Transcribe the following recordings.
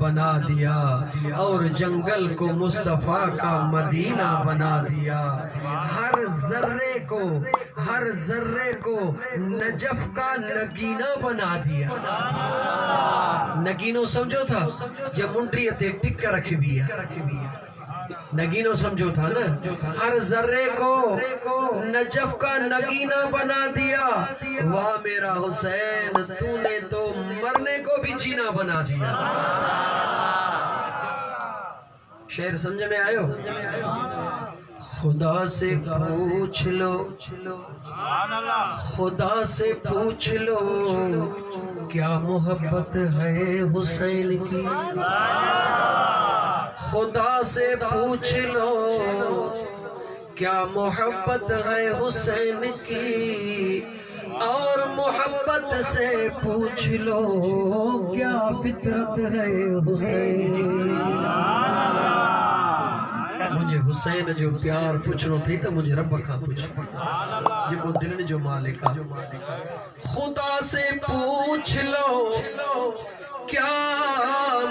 بنا دیا اور جنگل کو مصطفیٰ کا مدینہ بنا دیا. ہر ذرے کو نجف کا نگینہ بنا دیا. نگینو سمجھو تھا جب منڈری تے ٹکہ رکھ بیا نگینو سمجھو تھا نا. ہر ذرے کو نجف کا نگینہ بنا دیا. واہ میرا حسین تو نے تو مرنے کو بھی جینا بنا دیا. شعر سمجھ میں آئے ہو؟ خدا سے پوچھ لو کیا محبت ہے حسین کی. خدا سے پوچھ لو کیا محبت ہے حسین کی اور محبت سے پوچھ لو کیا فطرت ہے حسین. مجھے حسین جو پیار پوچھنو تھی تو مجھے رب کا پوچھ جو دل نے جو مالکا. خدا سے پوچھ لو کیا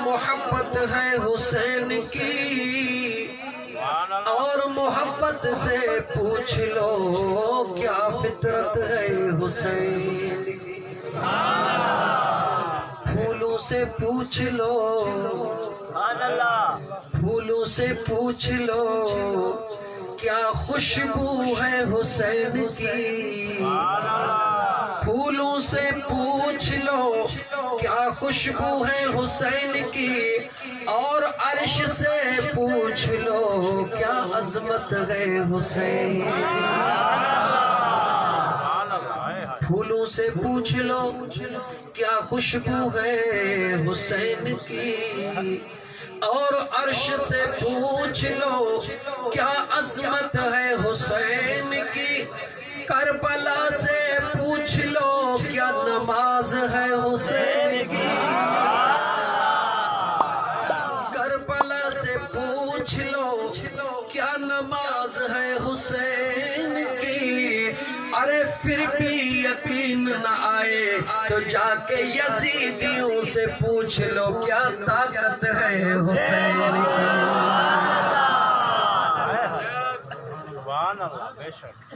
محبت ہے حسین کی اور محبت سے پوچھ لو کیا فطرت ہے حسین کی. پھولوں سے پوچھ لو کیا خوشبو ہے حسین کی. پھولوں سے پوچھ لو کیا خوشبو ہے حسین کی اور عرش سے پوچھ لو کیا عظمت ہے حسین. پھولوں سے پوچھ لو کیا خوشبو ہے حسین کی اور عرش سے پوچھ لو کیا عظمت ہے حسین کی. کربلا سے پوچھ لو کیا نماز ہے حسین کی. کربلا سے پوچھ لو کیا نماز ہے حسین کی. ارے پھر بھی یقین نہ آئے تو جا کے یزیدیوں سے پوچھ لو کیا طاقت ہے حسین کی.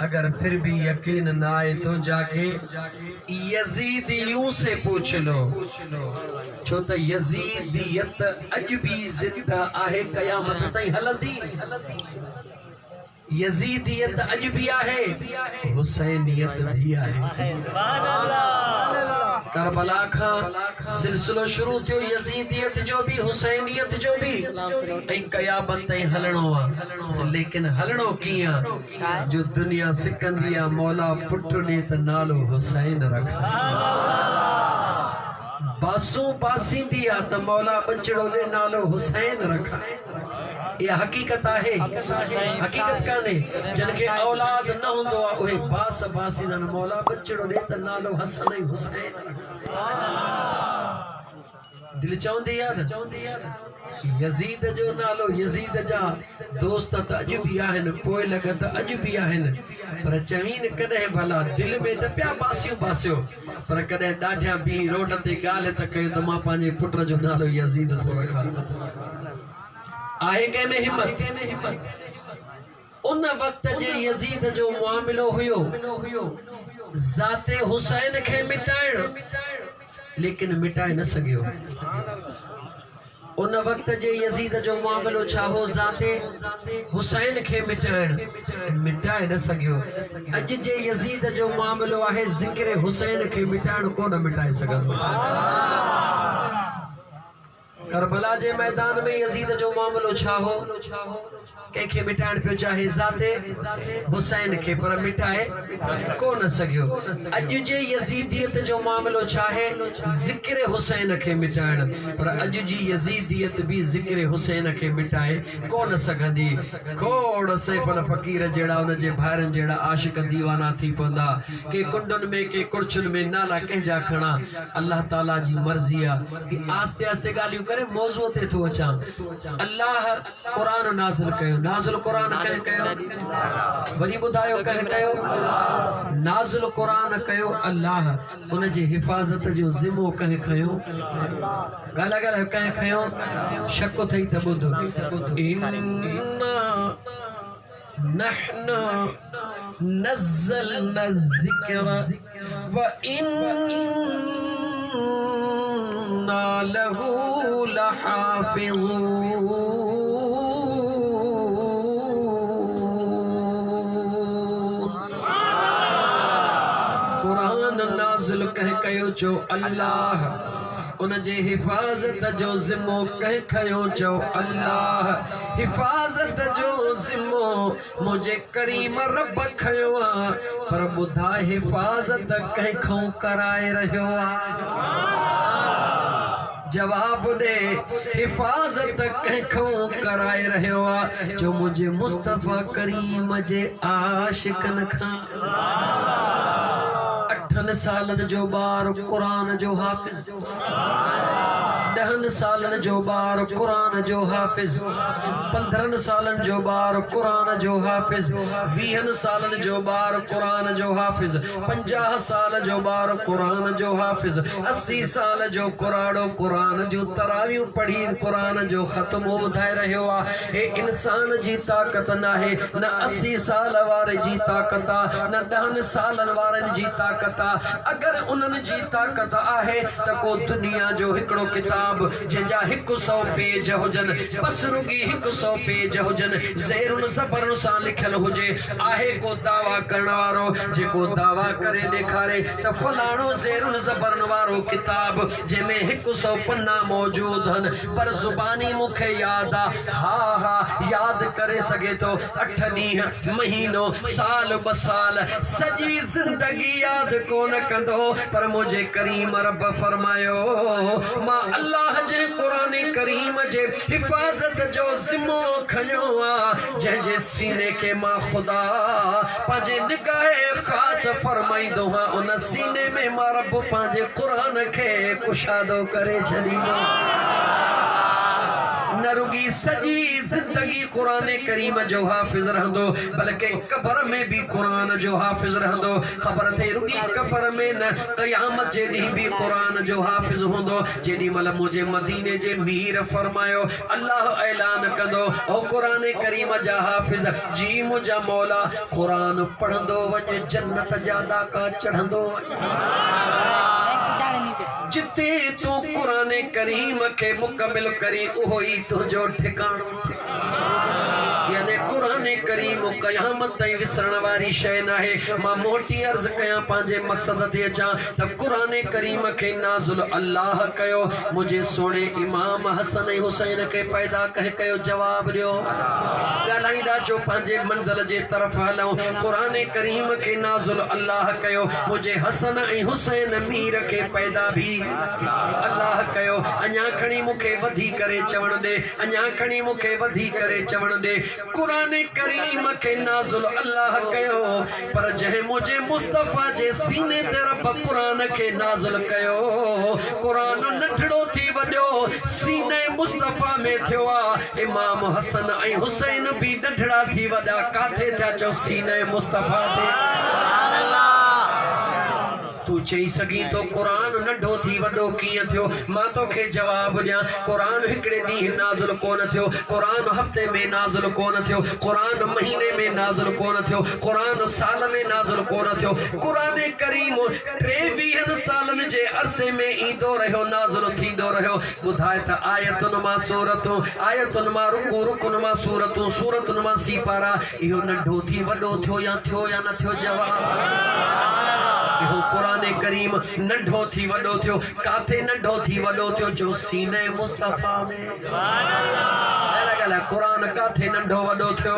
اگر پھر بھی یقین نہ آئے تو جا کے یزیدیوں سے پوچھ لو. چھو تو یزیدیت عجبی زندہ آہے قیامت تائیں ہلندی. یزیدیت عجبی آہے حسینیت بھی آہے. کربلا کھا سلسلو شروع تھو یزیدیت جو بھی حسینیت جو بھی ایک قیامت تائیں ہلنو. لیکن ہلنو کیاں جو دنیا سکن دیا مولا پٹنے تا نالو حسین رکھ. باسوں باسیں دیا تا مولا بچڑوں نے نالو حسین رکھا. یہ حقیقت ہے. حقیقت کانے جن کے اولاد نہ ہوں دو اوہے باس باسی نہ مولا بچڑوں نے تا نالو حسن حسین رکھا. دل چاہوں دی یاد یزید جو نالو یزید جا دوست تا عجبی آہن کوئی لگا تا عجبی آہن پر چوین کدے بھلا دل میں تا پیا باسیوں پر کدے ڈاڑھیا بھی روڈ تے گالے تا کہو تو ماں پانجے پٹر جو نالو یزید تو رکھا. آئے گئے میں ہمت ان وقت جے یزید جو معاملو ہوئیو ذات حسین کے مٹائن لیکن مٹائے نہ سگیو. ان وقت جے یزید جو معاملو چاہو ذات حسین کے مٹائے نہ سگیو. اج جے یزید جو معاملو آہے ذکر حسین کے مٹائن کو نہ مٹائے سگن. کربلا جے میدان میں یزید جو معاملو چاہو کہ مٹائن پہ چاہے ذات حسین کے پر مٹائے کو نہ سگیو. اج جے یزیدیت جو معاملو چاہے ذکر حسین کے مٹائن پر اج جی یزیدیت بھی ذکر حسین کے مٹائے کو نہ سگندی. کھوڑ سیف الفقیر جیڑا ان جے بھائرن جیڑا عاشق دیوانہ تھی پوندا کہ کنڈن میں کہ کرچن میں نالا کہیں جا کھنا. اللہ تعالیٰ جی مرضی ہے کہ آستے آستے گالیوں کرے موضوع تے تو اچھا اللہ قرآن نازل کیو نازل قرآن کہو وری بدایو کہو نازل قرآن کیو اللہ ان جی حفاظت جو ذمو کھیو گالا گالا کھیو شک تھئی تے بدھ نحن نزلنا الذکر وإنا له لحافظون قرآن نازل کہو جو اللہ ان جے حفاظت جو ذمو کھیو جو اللہ حفاظت جو ذمو مجھے کریم رب کھیو پر بدھا حفاظت کھوں کرائے رہو جواب دے حفاظت کھوں کرائے رہو جو مجھے مصطفیٰ کریم جے عاشقن کھاں 8 سالن جو بار قرآن جو حافظ 10 سالن جو بار قرآن جو حافظ 15 سالن جو بار قرآن جو حافظ 20 سالن جو بار قرآن جو حافظ 50 سال جو بار قرآن جو حافظ 80 سال جو قرآن قرآن جو تراویوں پڑھی قرآن جو ختم بدھائے رہو اے انسان جی طاقت نہ ہے نہ 80 سال وارے جی طاقت نہ 10 سالن وارن جی طاقت اگر انہن جی طاقت آہے تو کو دنیا جو ہکڑو کتاب جنجا 100 پیج ہوجن بس رگی 100 پیج ہوجن زیرن زبرن سان لکھل ہوجے آہے کو دعویٰ کرنوارو جے کو دعویٰ کرے دیکھارے تو فلانو زیرن زبرن وارو کتاب جے میں 100 پنہ موجود ہن پر زبانی مکھے یادا ہاں یاد کرے سگے تو 8 ڈینہ مہینوں سال بسال سجی زندگی یاد کو نہ کندو پر مجھے کریم رب فرمایو ماں اللہ جے قرآن کریم جے حفاظت جو ذمو کھنیو جے جے سینے کے ماں خدا پانجے نگاہ خاص فرمائی دو ان سینے میں ماں رب پانجے قرآن کے کشادو کرے چھڑیدو نہ رگی سجی زندگی قرآن کریم جو حافظ رہندو بلکہ قبر میں بھی قرآن جو حافظ رہندو خبر تھے رگی قبر میں نہ قیامت جے نہیں بھی قرآن جو حافظ ہوندو جیڑی مل مجھے مدینے جے میر فرمایو اللہ اعلان کندو او قرآن کریم جا حافظ جی مجھا مولا قرآن پڑھندو ونج جنت جادا کا چڑھندو جتے تو قرآن کریم کے مکمل کری اوہی تو جو ٹھکانو یعنی قرآن کریم قیامت تائیں وسرن واری شے نہ ہے ماں موٹی عرض کیاں پانجے مقصد تے چاں تب قرآن کریم کے نازل اللہ کیو مجھے سونے امام حسن حسین کے پیدا کہو جواب دیو گالائیدہ جو پانجے منزل جے طرف ہلاؤں قرآن کریم کے نازل اللہ کیو مجھے حسن حسین میر کے پیدا بھی اللہ کیو انیا کھنی مکھے ودھی کرے چون دے انیا کھنی مکھے ودھی کرے چون دے قرآن کریم کے نازل اللہ کیو پر جہے مجھے مصطفیٰ جے سینے تے رب قرآن کے نازل کیو قرآن نٹھڑو تھی وڈیو سینے مصطفیٰ میں تھیو امام حسن حسین بھی نٹھڑا تھی وڈا کاتھے تھا چو سینے مصطفیٰ تے تو چئی سگی تو قرآن نڈھو تھی وڈو کیاں تھیو ماں تو کے جواب دیا قرآن ہکڑے ڈینہ نازل کون تھیو قرآن ہفتے میں نازل کون تھیو قرآن مہینے میں نازل کون تھیو قرآن سال میں نازل کون تھیو قرآن کریم 23 سالن جے عرصے میں ایندو رہو نازل تھیندو رہو بدھائے تا آیتن ما سورتوں آیتن ما رکو رکن ما سورتوں سورتن ما سیپارا ایو نڈھو تھی وڈو تھیو یا نہ تھیو جواب قرآن کریم نڈھو تھی وڈو تھیو کاتھے نڈھو تھی وڈو تھیو جو سینے مصطفیٰ میں گالا قرآن کاتھے نڈھو وڈو تھیو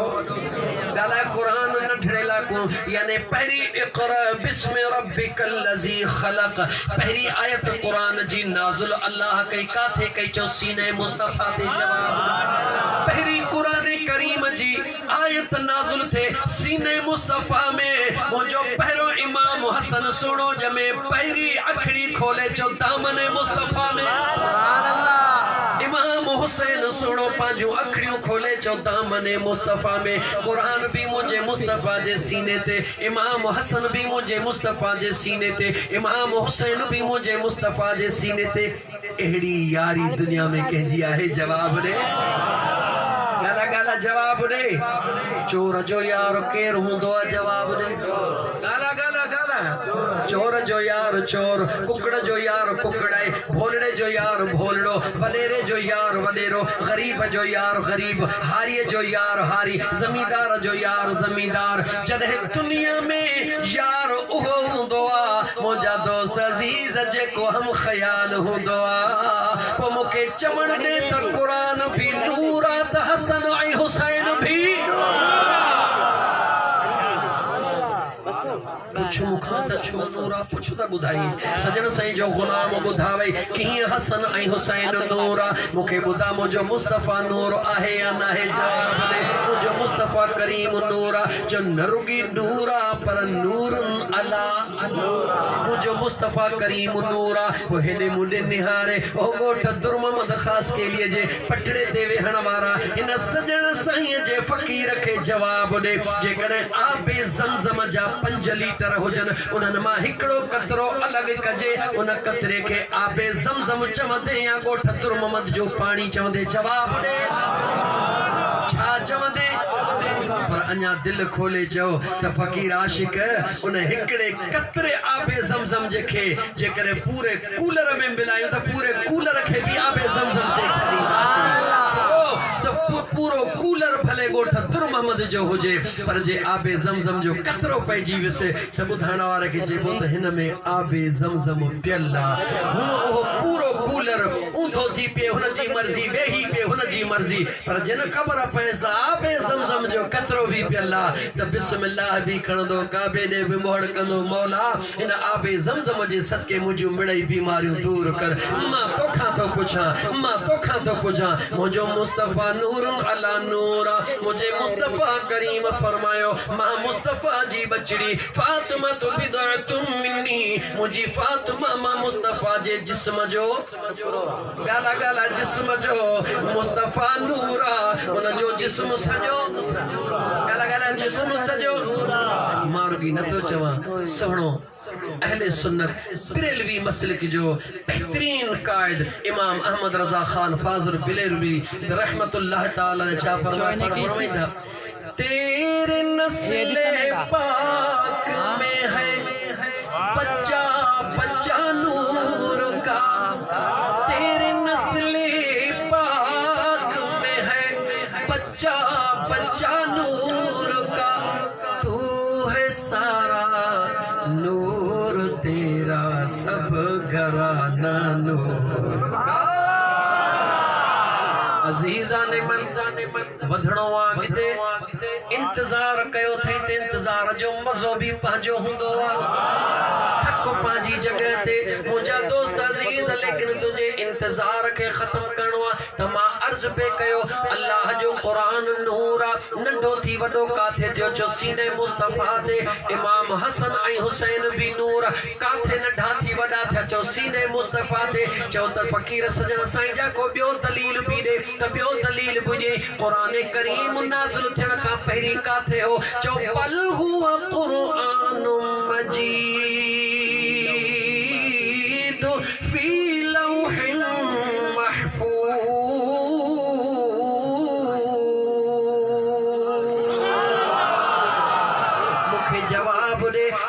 گالا قرآن نڈھڑے لاکو یعنی پہری اقرأ بسم ربک الذی خلق پہری آیت قرآن جی نازل اللہ کئی کاتھے کئی جو سینے مصطفیٰ تے جواب پہری قرآن کریم جی آیت نازل تھے سینے مصطفیٰ میں وہ جو پہرو امام حسن سنو جمیں پہری اکھڑی کھولے جو دامن مصطفیٰ میں امام حسین سنو پانجو اکھڑیوں کھولے چو دامن مصطفیٰ میں قرآن بھی مجھے مصطفیٰ جے سینے تے امام حسن بھی مجھے مصطفیٰ جے سینے تے امام حسین بھی مجھے مصطفیٰ جے سینے تے اہڑی یاری دنیا میں کہنجی آئے جواب دے گالا گالا جواب دے چور جو یار کیر ہوں دعا جواب دے گالا گالا گالا چور جو یار چور ککڑ جو یار ککڑائے بھولڑے جو یار بھولڑو وڈیرے جو یار وڈیرو غریب جو یار غریب ہاری جو یار ہاری زمیندار جو یار زمیندار جدہ دنیا میں یار ہوں دعا موجہ دوست عزیز جے کو ہم خیال ہوں دعا وہ مکے چمڑ دے تا قرآن بھی نورات حسن آئی حسین بھی پوچھو مخاطر چھو نورا پوچھو تا بدھائی سجن سائیں جو غلام بدھاوئی کہیں حسن آئی حسین نورا مکھے بدھا مجھو مصطفیٰ نور آہے یا ناہے جواب دے مجھو مصطفیٰ کریم نورا جو نرگی نورا پر نور علا مجھو مصطفیٰ کریم نورا وہ ہنے مڈے نہارے وہ گوٹا در محمد خاص کے لیے جے پٹڑے تے وے ہنوارا ان سجن سائیں جے فقیر کے جواب دے جے کرے آب زمزم جا 5 لیٹر ہوجن انہن ماں ہکڑو قطرو الگ کجے ان قطرے کے آب زمزم چمدے یا گوٹھ در محمد جو پانی چمدے جواب دے چھا چمدے پر انیا دل کھولے جو تا فقیر عاشق انہیں ہکڑے قطرے آب زمزم جے کھے جے کرے پورے کولر میں ملائیو تا پورے کولر کے بھی آب زمزم جے چھلی تو پورو کولر بھلے گوٹھا در محمد جو ہو جے پر جے آب زمزم جو قطرو پہ جیوے سے تب دھانا وارا کہ جے بہت ہن میں آب زمزم پیلا وہ پورو کولر اندھو تھی پہ ہن جی مرضی وہی پہ ہن جی مرضی پر جن خبر پیسا آب زمزم جو قطرو بھی پیلا تب بسم اللہ بھی کھڑندو کعبے نے بھی موڑ کندو مولا ان آب زمزم جے صدقے مجھو مڑائی بیماریوں دور کر ماں تو کھان تو پوچھا ماں تو کھان تو پوچھا مجھو مصطفیٰ نور علا نورا مجھے مصطفیٰ کریم فرمایو ماں مصطفیٰ جی بچڑی فاطمہ تو بدعتم منی مجھے فاطمہ ماں مصطفیٰ جے جسم جو گالا گالا جسم جو مصطفیٰ نورا ان جو جسم سجو گالا گالا جسم سجو مارگی نتو چوان سہنو اہل سنت بریلوی مسلک جو بہترین قائد امام احمد رضا خان فاضل بریلوی رحمت اللہ تعالی نے چاہ فرمائے تھا تیرے نسل پاک میں ہے بچہ بچہ نور کا تیرے نسل پاک میں ہے بچہ بچہ نور کا تو ہے سارا نور تیرا سب گھرانہ نور کا عزیزان من ودھڑوں آگتے انتظار کیو تھے تے انتظار جو مزو بھی پانجو ہندو تھکو پانجی جگہ تے مجھا دوست عزیز لیکن تجھے انتظار کے ختم کرنوا تما عرض پہ کیو اللہ جو قرآن نورا ننڈو تھی وڈو کاتھے تیو جو سینے مصطفیٰ تے امام حسن آئی حسین بھی نورا کاتھے نڈھا تھی وڈا تھا جو سینے مصطفیٰ تے جو تا فقیر سجن سائیں جا کو بیو دلیل بھی دے تبیو دلیل بجے قرآن کریم نازل تھن کا پہری کاتھے ہو جو بل ہوا قرآن مجید فی لوح محفوظ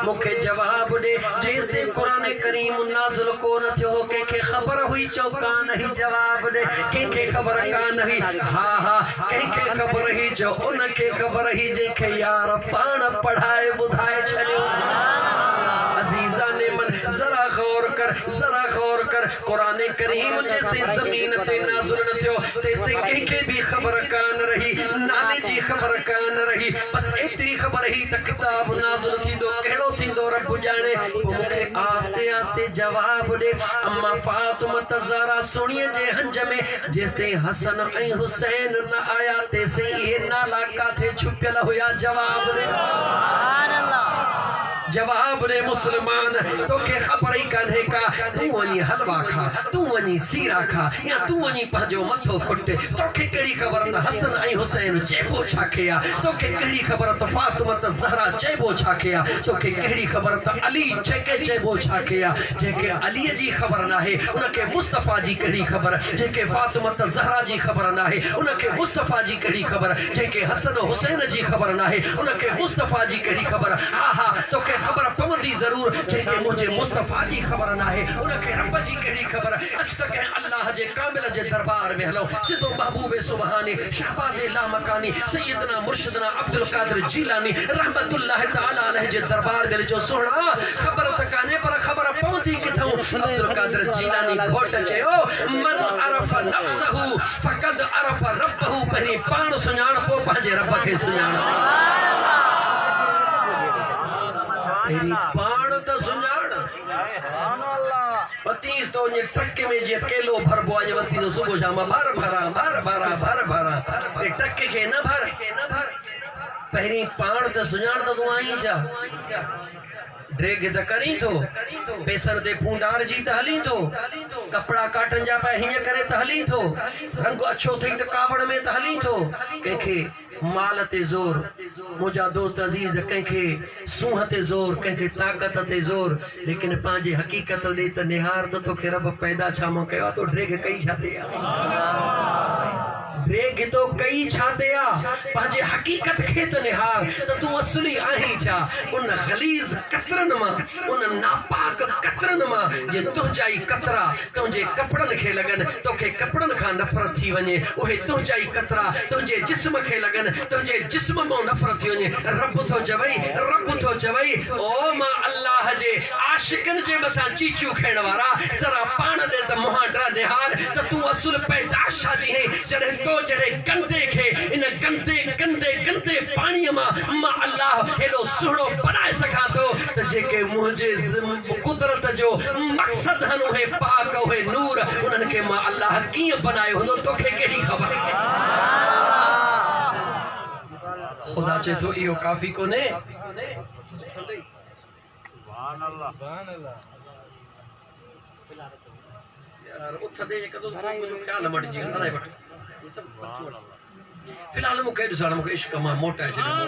مکھے جواب دے جیس دے قرآن کریم نازل کو نہ تھے ہو کہ خبر ہوئی چوکا نہیں جواب دے کہ خبر کا نہیں ہاں ہاں کہ خبر ہی جو ان کے خبر ہی جے کہ یار پان پڑھائے بدھائے چلے عزیزان من ذرا غور کر قرآن کریم جیس دے زمین تے نازل نہ تھے ہو تیس دے کہ بھی خبر کا نہ رہی نانے جی خبر کا نہ رہی بس اتنی خبر ہی تک کتاب نازل تھی دو کہڑو تھی دو رب جانے وہ مکھے آستے آستے جواب دے اما فاطمہ تزارا سنیے جے ہنج میں جس دے حسن ای حسین نہ آیا تے سے یہ نالا کا تھے چھپیلا ہویا جواب دے جواب دے مسلمان تو کہ خبر ہی کہنے کا تو ونی حلوہ کھا تو वञी सीरा खा या तूं वञी पंहिंजो मथो खुट तोखे कहिड़ी ख़बर त हसन ऐं हुसैन चइबो छा खे आहे तोखे कहिड़ी ख़बर त फातिमा त ज़हरा चइबो छा खे आहे तोखे कहिड़ी ख़बर त अली जंहिंखे चइबो छा खे आहे जंहिंखे अलीअ जी ख़बर नाहे उनखे मुस्तफ़ा जी कहिड़ी ख़बर जंहिंखे फातिमा त ज़हरा जी ख़बर नाहे उनखे मुस्तफ़ा जी कहिड़ी ख़बर जंहिंखे हसन हुसैन जी ख़बर नाहे उनखे मुस्तफ़ा जी कहिड़ी ख़बर हा हा तोखे ख़बर पवंदी ज़रूर जंहिंखे मुंहिंजे मुस्तफ़ा जी ख़बर नाहे उनखे रब जी कहिड़ी ख़बर अच त कंहिं अल्लाह जे कामिल जे दरबार में हलूं सिधो महबूब सुबहानी शहबाज़ लामकानी सैयदना मुर्शिदना अब्दुल कादिर जीलानी रहमतुल्लाह तआला अलैहि जे दरबार में जो सोहणा ख़बर त कान्हे पर ख़बर पवंदी किथां अब्दुल कादिर जीलानी घोट चयो मन अरफ नफ्सहू फक़द अरफ रब्बहू पहिरीं पाण सुञाण पोइ पंहिंजे रब खे सुञाण पहिरीं पाण त सुञाण बत्तीस तो ये टक्के में जे केलो भरबो आहे वती तो सुबह शाम भर भरा ए टक्के के न भर पहिरीं पाण त सुञाण त तूं आई छा ड्रेग त करी थो पेसर ते फूंडार जी त हली थो कपड़ा काटन जा पे हीअं करे त हली थो रंग अच्छो थई त कावड़ में त हली थो कंहिंखे माल ते ज़ोर मुंहिंजा दोस्त अज़ीज़ कंहिंखे सूंह ते ज़ोर कंहिंखे ताक़त ते ज़ोर लेकिन पंहिंजे हक़ीक़त ॾे त निहार त तोखे रब पैदा छा मां कयो तो ड्रेग कई छा ते ड्रेग तो कई छा ते पंहिंजे हक़ीक़त खे त निहार त तूं असली आहीं छा उन ग़लीज़ कतरन मां उन नापाक कतरन मां जे तुंहिंजा ई कतरा तुंहिंजे कपड़नि खे लॻनि तोखे कपड़नि खां नफ़रत थी वञे उहे तुंहिंजा ई कतरा तुंहिंजे जिस्म खे लॻनि तुंहिंजे जिस्म मां नफ़रत थी वञे रब थो चवई ओ मां अल्लाह जे आशिकनि जे मथां चीचू खाइण वारा ज़रा पाण ॾे त मुंहां ॾा निहार त तूं असुल पैदाश छा जी हैं जॾहिं तो जड़े गंदे खे इन गंदे पाणीअ मां अल्लाह हेॾो सुहिणो बनाए सघां थो त जेके मुंहिंजे कुदरत जो मक़सद आहिनि उहे पाक उहे नूर उन्हनि खे मां अल्लाह कीअं बनायो हूंदो तोखे कहिड़ी ख़बर खुदा चे तो इहो काफ़ी कोन्हे यार उथदे कदो मुंहिंजो ख़्याल मटिजी वेंदो अलाए वठ फिलहाल मूंखे ॾिसण मूंखे इश्क मां मोटाए छॾियो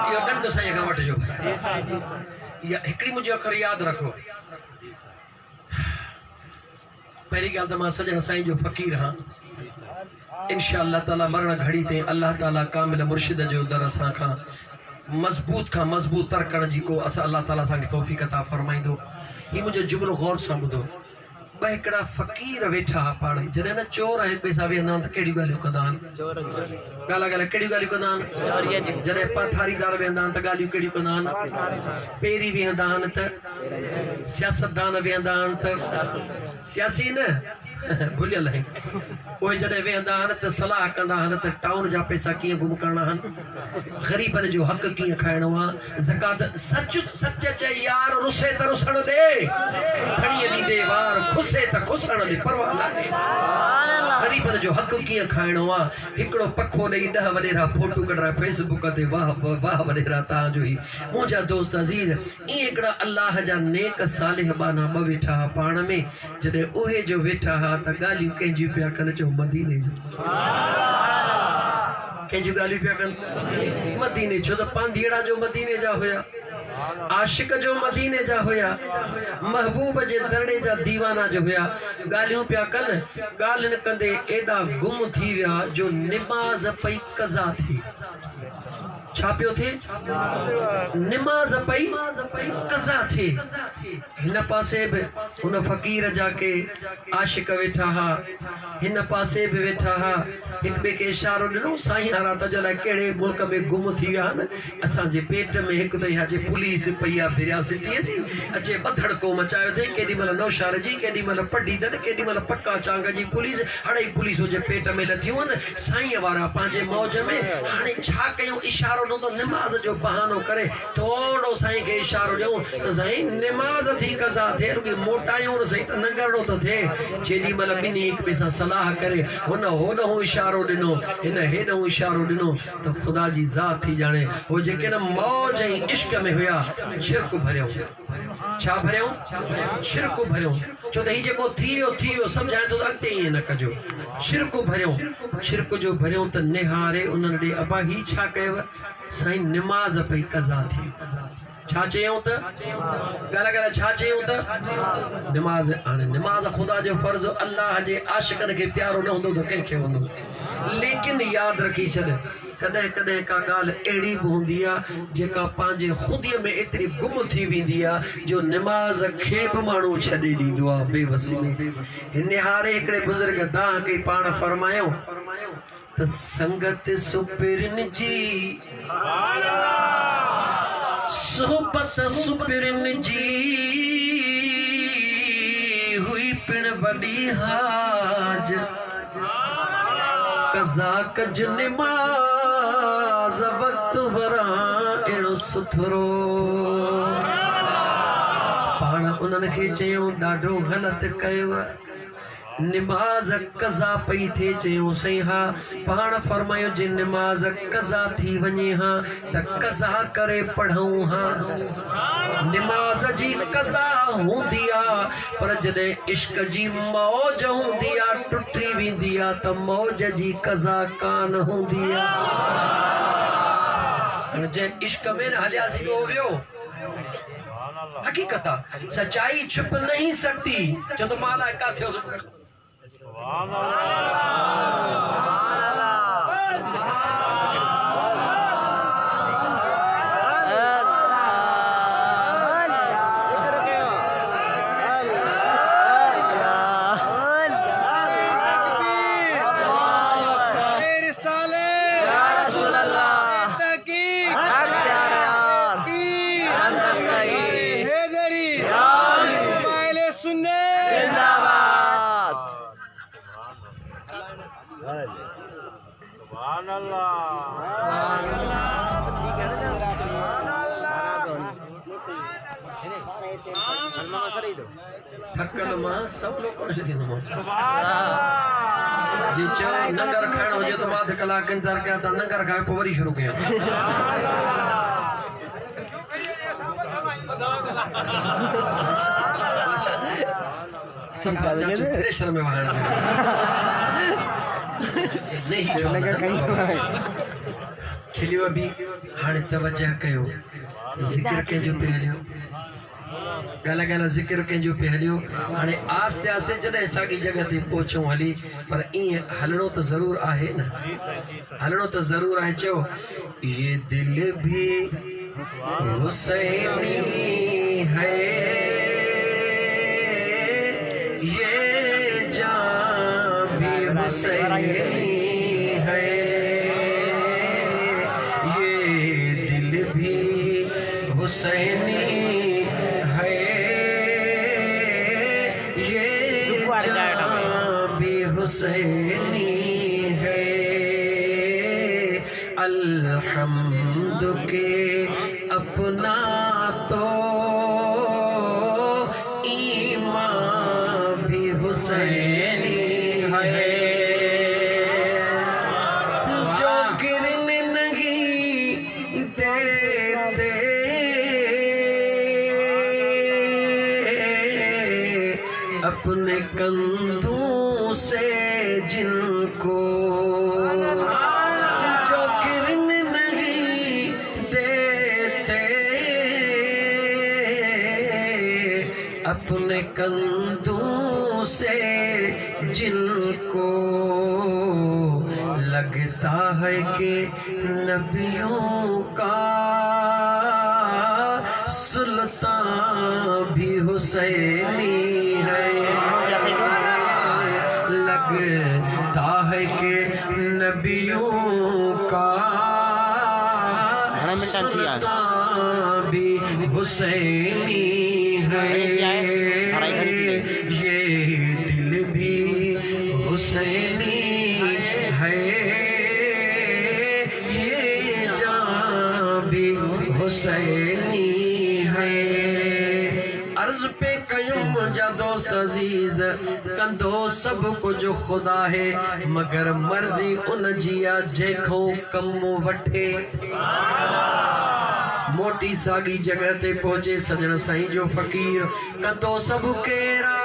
इहो ॾंड साईं खां वठिजो या हिकिड़ी मुंहिंजो अखर यादि रखो पहिरीं ॻाल्हि त मां सॼण साईं जो फ़क़ीर हां इंशाअल्लाह ताला मरण घड़ी ते अल्लाह ताला कामिल मुर्शिद जो दर असां खां मज़बूत तर करण जी को असां अल्लाह ताला असांखे तौफ़ीक़ अता फरमाईंदो ही मुंहिंजो जुमिलो गौर सां ॿुधो ॿ हिकिड़ा फ़क़ीर वेठा पाण जॾहिं न चोर हिक ॿिए सां वेहंदा आहिनि त कहिड़ियूं ॻाल्हियूं कंदा आहिनि ॻाल्हि कहिड़ियूं ॻाल्हियूं कंदा आहिनि जॾहिं पथारीदार वेहंदा आहिनि त ॻाल्हियूं कहिड़ियूं कंदा आहिनि पहिरीं वेहंदा आहिनि त सियासतदान वेहंदा आहिनि त सियासी न भुलियल आहिनि उहे जॾहिं वेहंदा आहिनि त सलाह कंदा आहिनि त टाउन जा पैसा कीअं गुम करणा आहिनि ग़रीबनि जो हक़ कीअं खाइणो आहे ज़कात सच चई यार रुसे त रुसण ॾे खणी ॾींदे वार खुसे त खुसण ॾे परवाह नाहे ग़रीबनि जो हक़ कीअं खाइणो आहे हिकिड़ो पखो ॾेई 10 वॾेरा फोटू कढाए फेसबुक ते वाह वॾेरा तव्हांजो ई मुंहिंजा दोस्त अज़ीज़ ईअं हिकिड़ा अल्लाह जा नेक सालिह बाना ॿ वेठा पाण में जॾहिं उहे जो वेठा त ॻाल्हियूं कंहिंजियूं पिया कनि चओ मदीने जो कंहिंजियूं ॻाल्हियूं पिया कनि मदीने छो त पांधीड़ा जो मदीने जा हुया आशिक जो मदीने जा हुया महबूब जे दरड़े जा दीवाना जो हुया ॻाल्हियूं पिया कनि ॻाल्हियुनि कंदे एॾा गुम थी विया जो निमाज़ पई कज़ा थी छा पियो थिए निमाज़ पई कज़ा थी हिन पासे बि हुन फ़क़ीर जा के आशिक वेठा हा हिन पासे बि वेठा हा हिक ॿिए खे इशारो ॾिनो साईं हारा त लाइ कहिड़े मुल्क में गुम थी विया आहिनि असांजे पेट में हिकु त इहा जे पुलिस पई आहे बिरियासिटीअ जी अचे ॿधड़को मचायो अथई केॾी महिल नौशार जी केॾी महिल पढ़ीदड़ केॾी महिल पक्का चांग जी पुलिस हाणे पुलिस जे पेट में लथियूं आहिनि साईं वारा पंहिंजे मौज में हाणे छा कयूं इशारो ॾिनो त निमाज़ जो बहानो करे थोरो साईं खे इशारो ॾियूं त साईं निमाज़ थी कज़ा थिए रुॻी मोटायूं न सही त नंगड़ो थो थिए जेॾी महिल ॿिन्ही हिक ॿिए सां सलाह करे हुन होॾो इशारो ॾिनो हिन हेॾो इशारो ॾिनो त ख़ुदा जी ज़ात थी ॼाणे हो जेके न मौज ऐं इश्क में हुया शिरक भरियो چھا بھریوں شرک بھریوں چھو تے ہی جے کو تھیو سمجھائیں تو اگتے ہی نہ کجو شرک جو بھریوں تو نہارے انہوں نے ابا ہی چھا کہے سائیں نماز پہ قضا تھی چھا چیوں تا گالا چھا چیوں تا نماز خدا جو فرض اللہ جے عاشقن کے پیارو نہ ہوندو تو کہیں کے ہوندو لیکن یاد رکھی چھڑے کدے کدے کا گال ایڑی بوندیا جے کا پانجے خودی میں اتنی گم تھی ویندیا جو نماز کھیپ مانو چھڑی دی دعا بے وسی نہارے اکڑے بزرگ دا کئی پان فرمایوں تا سنگت سپرن جی صحبت سپرن جی ہوئی پن بڑی حاج قضا کج نماز وقت وران اڑو ستھرو پانا انہوں نے چیوں ڈاڈو غلط کہو نماز قضا پئی تھے چیوں سہی ہاں پان فرمایو جے نماز قضا تھی ونجے ہاں تا قضا کرے پڑھوں ہاں نماز جی قضا ہوندیا پر جدے عشق جی موج ہوندیا ٹٹی ویندیا تا موج جی قضا کان ہوندیا جے عشق میں ہلیا سی بھی ہوئیو حقیقتا سچائی چھپ نہیں سکتی جو تو مالا کا تھے سبحان تھکل ماں سب لوگ کون سے دینوں ماں جی چاہ ننگر کھائن ہو جائے تو ماں دھکلا کے انتظار کیا تھا ننگر کھائے پوری شروع کیا سب چاچو پھرے شرم میں وہاں نہیں جو کھلیو ابھی ہانے توجہ کہو ذکر کے جو پہلیو گالا گالا ذکر کے جو پہلیو ہانے آستے آستے جدے ساگی جگہ تے پوچھوں حلی پر این حلنو تو ضرور آئے نا حلنو تو ضرور آئے چو یہ دل بھی حسینی ہے یہ جان بھی حسینی ہے یہ دل بھی حسینی حسینی ہے الحمد کے اپنا تو ایمان بھی حسینی ہے جو گرنے نہیں دیتے اپنے کندھوں سے جن کو جو گرنے نہیں دیتے اپنے کندھوں سے جن کو لگتا ہے کہ نبیوں کا سلطان بھی حسینی ہے لگتا ہے کہ نبیوں کا سلطان بھی حسینی ہے یہ دل بھی حسینی ہے یہ جان بھی حسینی ہے عرض پہ قیوم جا دوست عزیز کندو سب کچھ خدا ہے مگر مرضی ان جیا جیکھوں کم وٹھے موٹی ساگی جگہ تے پہنچے سجن سائیں جو فقیر کندو سب کیرا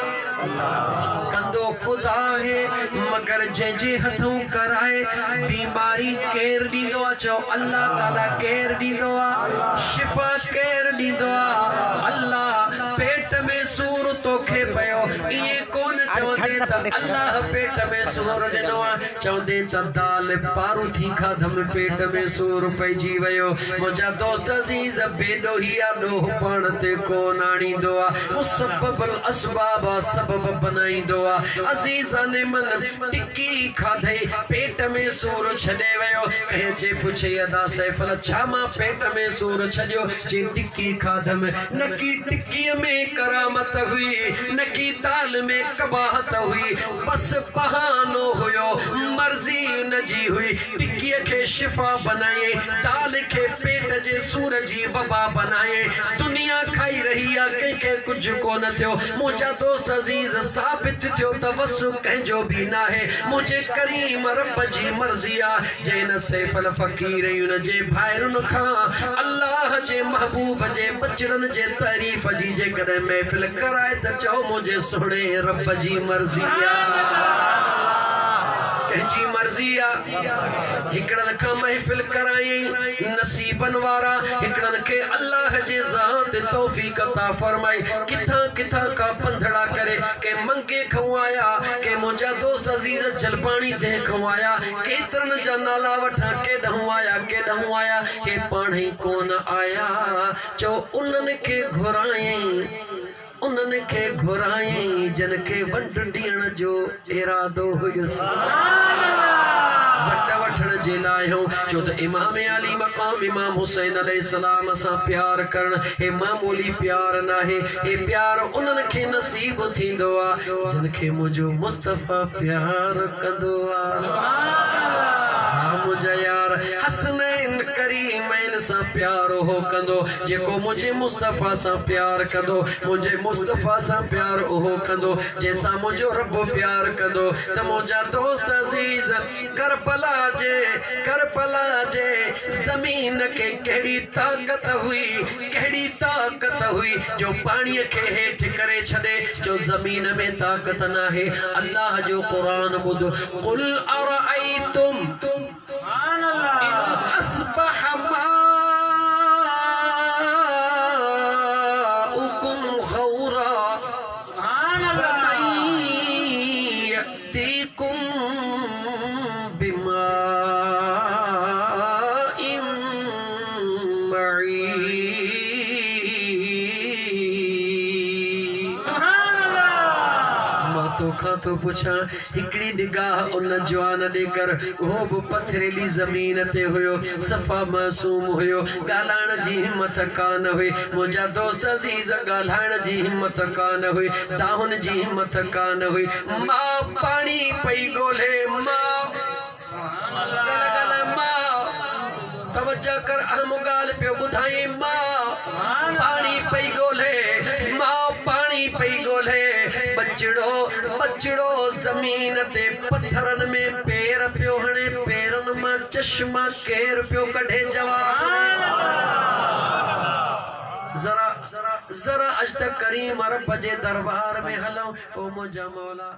کندو خدا ہے مگر جے ہتھوں کرائے بیماری کیر دی دعا چو اللہ تعالیٰ کیر دی دعا شفا کیر دی دعا اللہ پیٹ میں سور تو کھے پیو یہ کون چاہو دے تا اللہ پیٹ میں سور دنوا چاہو دے تا دال پارو تھی کھا دھم پیٹ میں سور پہ جی ویو مجھا دوست عزیز بیدو ہی آنو پانتے کون آنی دعا مسبب الاسباب سبب بنائی دعا عزیزان من ٹکی کھا دھے پیٹ میں سور چھڑے ویو کہے چے پوچھے ادا سیف لچھاما پیٹ میں سور چھڑیو چے ٹکی کھا دھم نکی ٹکی میں کرامت ہوئی نکی دال میں کباہت ہوئی بس بہانو ہویو مرضی نجی ہوئی ٹکی کے شفا بنائے دال کے پیٹ جے سورجی وبا بنائے دنیا کھائی رہی ہے کہ کچھ کو نہ تھو مجھا دوست عزیز ثابت تھو توسو کہیں جو بھی نہ ہے مجھے کریم رب جی مرضیہ جے نہ سیف الفقیر یون جے بھائرن کھاں اللہ جے محبوب جے بچرن جے تعریف جی جے کدے محفل کرائے تا چاہو مجھے سنے رب جی مرضیہ جی مرضیہ ہکڑن کا محفل کرائیں نصیبن وارا ہکڑن کے اللہ جے ذات توفیق عطا فرمائی کتھا کا پندھڑا کرے کہ منگے کھوایا کہ مجھا دوست عزیز جلپانی دے کھوایا کیترن جنالا وٹھا کے دہوایا کہ پاڑھیں کون آیا جو انن کے گھرائیں انن کے گھرائیں جن کے ونڈ ڈیڑ جو ارادو ہوئیس ونڈ وٹھن جے لائے ہوں جو دا امام علی مقام امام حسین علیہ السلام اسا پیار کرن اے معمولی پیار نہ ہے اے پیار انن کے نصیب تھی دعا جن کے مجھو مصطفیٰ پیار کدعا مجھے یار حسنین کریمین سا پیار ہو کندو جے کو مجھے مصطفیٰ سا پیار کندو مجھے مصطفیٰ سا پیار ہو کندو جیسا مجھو رب پیار کندو تا مجھا دوست عزیز کرپلا جے زمین کے کہڑی طاقت ہوئی جو پانی کے ہیٹ کرے چھڑے جو زمین میں طاقت نہ ہے اللہ جو قرآن بدھ قل ارائیتم أصبح ماؤكم غورا فمن يأتيكم بماء معين سبحان الله ما تو کھا تو پوچھا ہکڑی نگاہ ان جوان دے کر وہ پتھریلی زمین تے ہوئیو صفا معصوم ہوئیو گالان جی ہمت کان ہوئی مجھا دوست عزیز گالان جی ہمت کان ہوئی داہن جی ہمت کان ہوئی ماں پانی پئی گولے ماں توجہ کر اہم گال پہ بدھائیں ماں پانی پئی گولے ماں پانی پئی گولے بچڑو زمین تے پتھرن میں پیر پیو ہنے پیرن میں چشمہ کیر پیو کڑھے جواب ذرا اجتک کریم رب جے دربار میں ہلوں او مجھا مولا